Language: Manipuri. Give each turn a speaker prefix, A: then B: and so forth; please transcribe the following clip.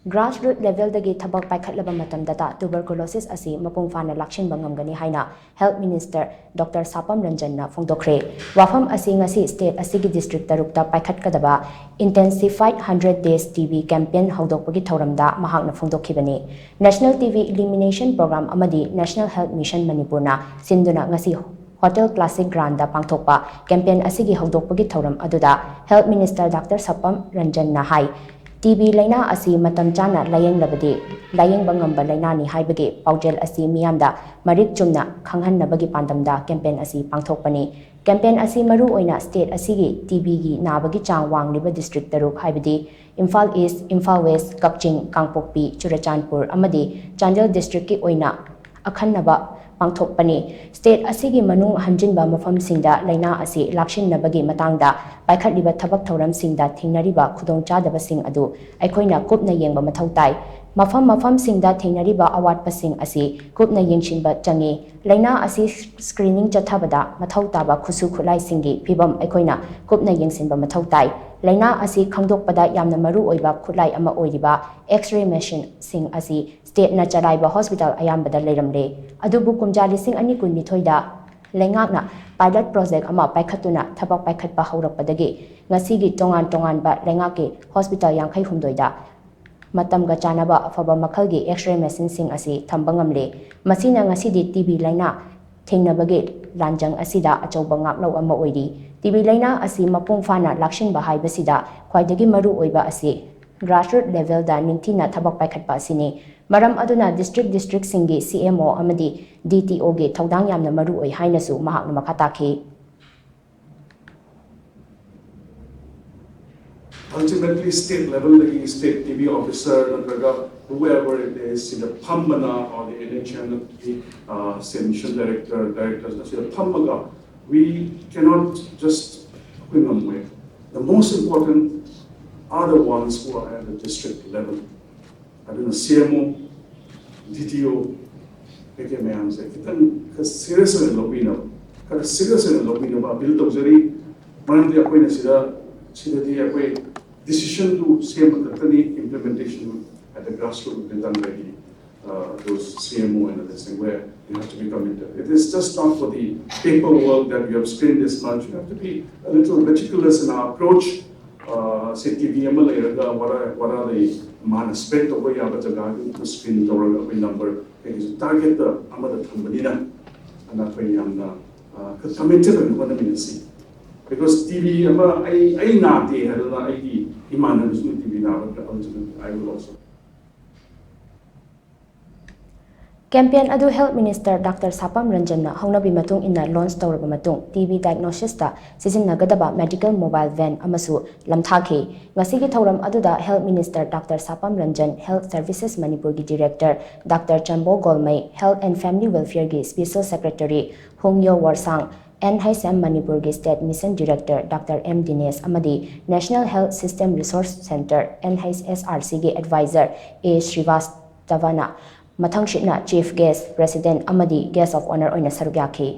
A: Grassroots level Dagi Thabak Paikhatlaba Matamdata Tuberculosis Asi Mapung Phana Lakshinba Ngamgani HAINA Health Minister Dr. SAPAM RANJAN na PHONGDOKKHRE Wafam Asi ngasi State Asigi District Tarukta Paikhatkadaba Intensified 100 Days TB Campaign HAUDOKPAGI Thauramda mahakna PHONGDOKKHIBANI National TB Elimination Program amadi National Health Mission Manipurna sinduna ngasi Hotel Classic Granda Pangthokpa campaign asigi HAUDOKPAGI Thauram aduda Health Minister Dr. SAPAM RANJAN na hai TB laina asi matam chana layeng labadi layeng bangamba laina ni haibagi paujel asi miyamda marik chumna khanghanabagi pandamda campaign asi pangthokpani campaign asi maru oina state asigi TB gi nabagi chang wangliba district taruk haibadi Imphal East, Imphal West, Kakching, Kangpokpi, Churachandpur amadi Chandel district ki oina akhannaba pangthokpani state asigi manung hanjinba mafamsingda laina asi lakshinnabagi matangda paikhatliba thabak thauramsingda thingnariba khudongchadabasing adu aikoina kupna yengba mathau tai mafamsingda thingnariba awatpasing asi kupna yengshinba changi laina asi screening chathabada mathau taba khusu khulai singi phibam aikoina kupna yengsinba mathau tai laina asi khangdokpada yamna maru oiba khulai ama oiriba x-ray machine sing asi state na chalaiba hospital ayambada leiramle adubu kumjali sing ani kunmithoida lengakna pilot project ama paikhatuna thabak paikhatpa haurakpadagi ngasigi tongan ba lengake hospital yangkhai humdoida matamga chanaba afaba makhalgi x-ray machine sing asi thambangamle masina ngasidi TB laina thengnabagi ranjang asida achauba ngaklau ama oiri TB laina asi Mapung Phana Lakshinba haibasida khwaidagi maru oiba asi grassroots level da ningthina thabak paikhatpa asini maram aduna district singi CMO amadi DTO ge thaudang yamna maru oi hainasu mahakna makhataki
B: ultimately state level the state TB officer whoever it is in the Phana or the NHN mission directors the Phana we cannot just bring them away. The most important are the ones who are at the district level. I don't know, CMO, DTO, PKMM, serious in the lobino, serious in the lobino, build of Zeri, one of the acquaintance, the decision to CM implementation at the grassroots is done by those CMO and others, where you have to be committed. It is just not for the paperwork that we have screened this much. You have to be a little meticulous in our approach. Say TVM, what are the aspect of where you have to screen the number, target the Amada Tambanina, and that way I'm committed and what I mean to see. Because TV, I not the head of the ID, Iman is with TV now, but ultimately I will also.
A: Campaign adu Health Minister Dr. SAPAM RANJAN na haunabi matung inna launch tawraba matung TB diagnosis ta sizinnagadaba medical mobile van amasu lamthakhi ngasigi thauram aduda Health Minister Dr. SAPAM RANJAN Health Services Manipur gi Director Dr. Chambo Golmai Health and Family Welfare gi Special Secretary Hongyo Warsang NHAINA Manipur gi State Mission Director Dr. M. Dinesh Amadi National Health System Resource Center NHSRC gi Advisor A. Srivastava Mathangshitna Chief Guest President Amadi Guest of Honor oina sarugyakhi